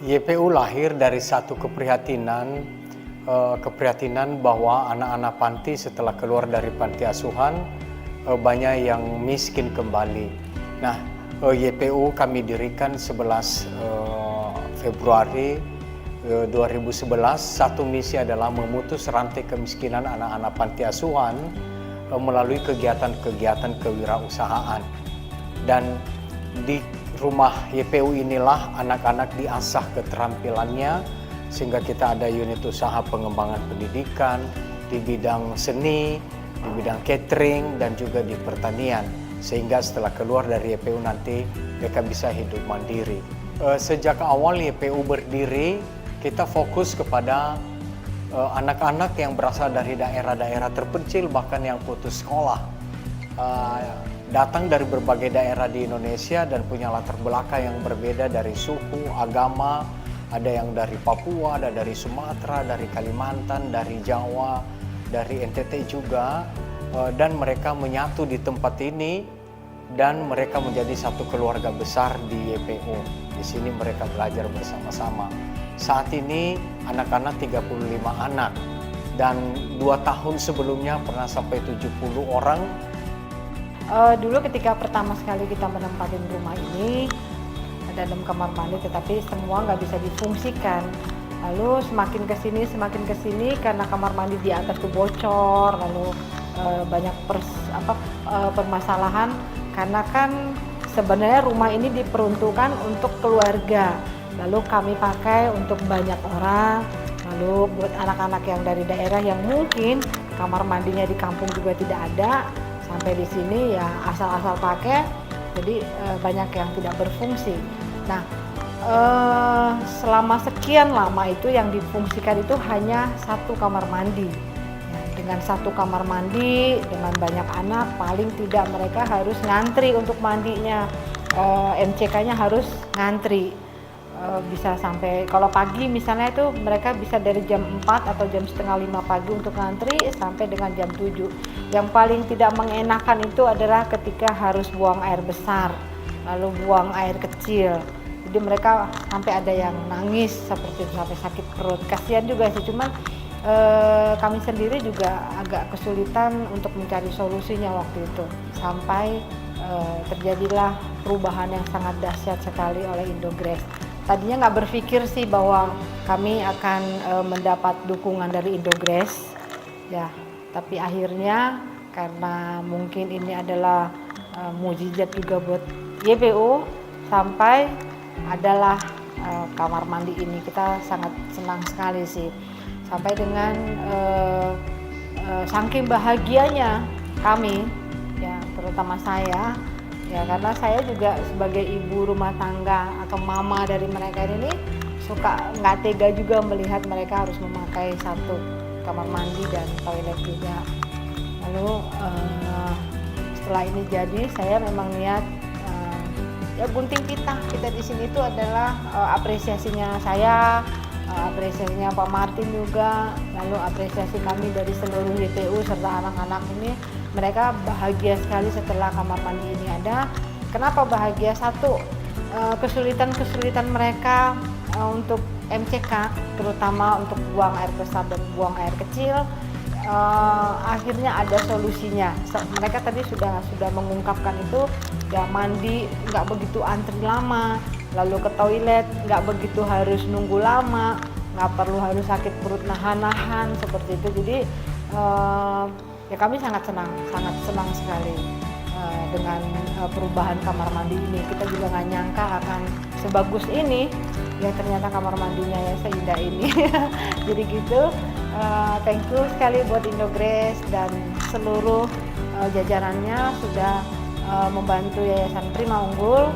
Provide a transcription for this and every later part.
YPU lahir dari satu keprihatinan bahwa anak-anak panti setelah keluar dari panti asuhan banyak yang miskin kembali. Nah, YPU kami dirikan 11 Februari 2011. Satu misi adalah memutus rantai kemiskinan anak-anak panti asuhan melalui kegiatan-kegiatan kewirausahaan. Dan di rumah YPU inilah anak-anak diasah keterampilannya, sehingga kita ada unit usaha pengembangan pendidikan di bidang seni, di bidang catering, dan juga di pertanian, sehingga setelah keluar dari YPU nanti mereka bisa hidup mandiri. Sejak awal YPU berdiri, kita fokus kepada anak-anak yang berasal dari daerah-daerah terpencil, bahkan yang putus sekolah. Datang dari berbagai daerah di Indonesia dan punya latar belakang yang berbeda dari suku, agama, ada yang dari Papua, ada dari Sumatera, dari Kalimantan, dari Jawa, dari NTT juga, dan mereka menyatu di tempat ini dan mereka menjadi satu keluarga besar di YPU. Di sini mereka belajar bersama-sama. Saat ini anak-anak 35 anak dan 2 tahun sebelumnya pernah sampai 70 orang. Dulu ketika pertama sekali kita menempatin rumah ini ada 6 kamar mandi, tetapi semua nggak bisa difungsikan. Lalu semakin kesini karena kamar mandi di atas itu bocor, lalu banyak permasalahan karena kan sebenarnya rumah ini diperuntukkan untuk keluarga. Lalu kami pakai untuk banyak orang, lalu buat anak-anak yang dari daerah yang mungkin kamar mandinya di kampung juga tidak ada. Sampai di sini ya asal-asal pakai, jadi banyak yang tidak berfungsi. Nah, selama sekian lama itu yang difungsikan itu hanya 1 kamar mandi. Ya, dengan 1 kamar mandi dengan banyak anak, paling tidak mereka harus ngantri untuk mandinya. MCK-nya harus ngantri. Bisa sampai kalau pagi misalnya itu mereka bisa dari jam 4 atau jam setengah 5 pagi untuk ngantri sampai dengan jam 7. Yang paling tidak mengenakan itu adalah ketika harus buang air besar lalu buang air kecil. Jadi mereka sampai ada yang nangis seperti itu, sampai sakit perut. Kasihan juga sih, cuman kami sendiri juga agak kesulitan untuk mencari solusinya waktu itu. Sampai terjadilah perubahan yang sangat dahsyat sekali oleh Indogress. Tadinya nggak berpikir sih bahwa kami akan mendapat dukungan dari Indogress, ya. Tapi akhirnya karena mungkin ini adalah mukjizat juga buat YPU, sampai adalah kamar mandi ini. Kita sangat senang sekali sih. Sampai dengan saking bahagianya kami, ya terutama saya. Ya, karena saya juga sebagai ibu rumah tangga atau mama dari mereka ini suka nggak tega juga melihat mereka harus memakai 1 kamar mandi dan toilet juga. Lalu setelah ini jadi, saya memang niat ya gunting pita kita di sini itu adalah apresiasinya saya, apresiasinya Pak Martin juga, lalu apresiasi kami dari seluruh YPU serta anak-anak ini. Mereka bahagia sekali setelah kamar mandi ini ada. Kenapa bahagia? 1, kesulitan mereka untuk MCK, terutama untuk buang air besar dan buang air kecil, akhirnya ada solusinya. Mereka tadi sudah mengungkapkan itu, ya mandi nggak begitu antri lama, lalu ke toilet nggak begitu harus nunggu lama, nggak perlu harus sakit perut nahan-nahan seperti itu. Jadi ya kami sangat senang sekali dengan perubahan kamar mandi ini. Kita juga nggak nyangka akan sebagus ini, ya ternyata kamar mandinya ya seindah ini. Jadi gitu, thank you sekali buat Indogress dan seluruh jajarannya sudah membantu Yayasan Prima Unggul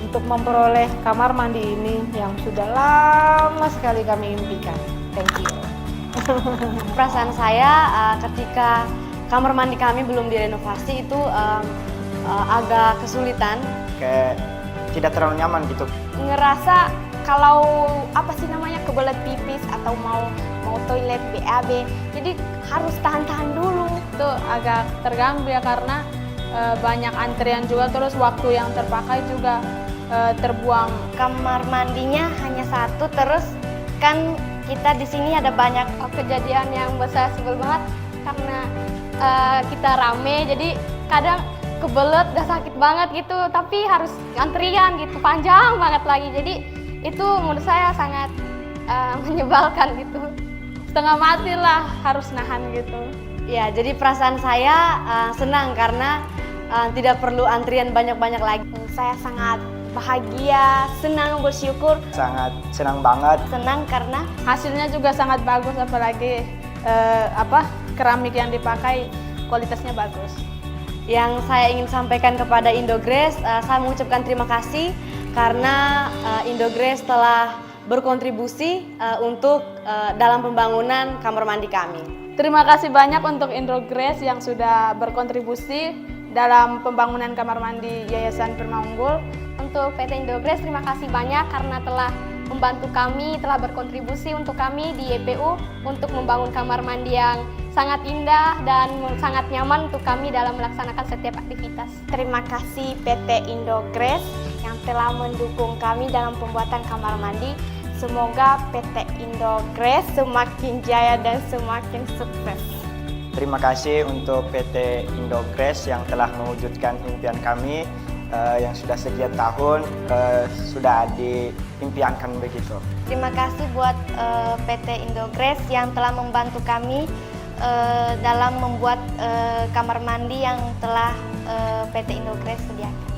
untuk memperoleh kamar mandi ini yang sudah lama sekali kami impikan. Thank you. Perasaan saya ketika kamar mandi kami belum direnovasi itu agak kesulitan. Kayak tidak terlalu nyaman gitu. Ngerasa kalau kebelet pipis atau mau toilet BAB, jadi harus tahan-tahan dulu. Itu agak terganggu ya karena banyak antrian juga, terus waktu yang terpakai juga terbuang. Kamar mandinya hanya satu, terus kan kita di sini ada banyak kejadian yang buat saya sebel banget karena kita rame, jadi kadang kebelet udah sakit banget gitu, tapi harus antrian gitu, panjang banget lagi. Jadi itu menurut saya sangat menyebalkan gitu. Setengah mati lah harus nahan gitu. Ya, jadi perasaan saya senang karena tidak perlu antrian banyak-banyak lagi. Saya sangat bahagia, senang, bersyukur. Sangat senang banget. Senang karena Hasilnya juga sangat bagus, apalagi keramik yang dipakai kualitasnya bagus. Yang saya ingin sampaikan kepada Indogres, saya mengucapkan terima kasih karena Indogres telah berkontribusi untuk dalam pembangunan kamar mandi kami. Terima kasih banyak untuk Indogres yang sudah berkontribusi dalam pembangunan kamar mandi Yayasan Prima Unggul. untuk PT Indogres terima kasih banyak karena telah membantu kami, telah berkontribusi untuk kami di YPU untuk membangun kamar mandi yang sangat indah dan sangat nyaman untuk kami dalam melaksanakan setiap aktivitas. Terima kasih PT Indogres yang telah mendukung kami dalam pembuatan kamar mandi. Semoga PT Indogres semakin jaya dan semakin sukses. Terima kasih untuk PT Indogres yang telah mewujudkan impian kami yang sudah sekian tahun sudah diimpiankan begitu. Terima kasih buat PT Indogres yang telah membantu kami dalam membuat kamar mandi yang telah PT Indogres sediakan.